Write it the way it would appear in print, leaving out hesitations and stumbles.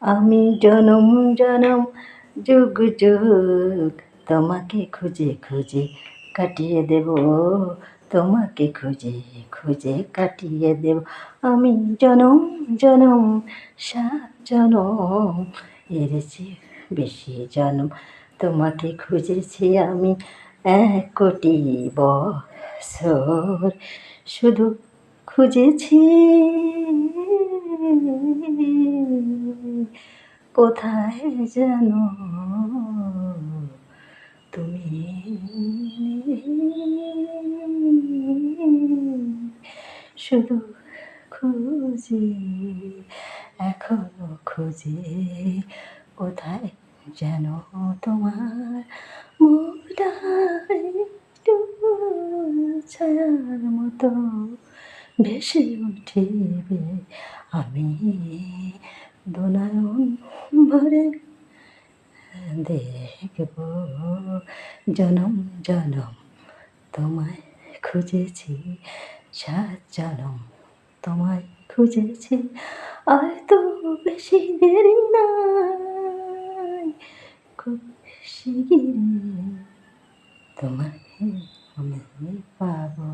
আমি জনম জনম যুগ যুগ তোমাকে খুঁজে খুঁজে কাটিয়ে দেব, তোমাকে খুঁজে খুঁজে কাটিয়ে দেব। আমি জনম জনম সাত জনম এর চেয়ে বেশি জনম তোমাকে খুঁজেছি আমি 1 কোটি বছর, শুধু খুঁজেছি কোথায় যেন তুমি, শুধু খুঁজি এখনো খুঁজি কোথায় যেন তোমার মুখটা একটু ছায়ার মতো ভেসে উঠিবে। আমি দোনয়ন ভরে দেখব, জনম জনম তোমায় খুঁজেছি, 7 জনম তোমায় খুঁজেছি। আর তো বেশি দেরি নাই, খুব শিগগিরই তোমাকে আমি পাবো।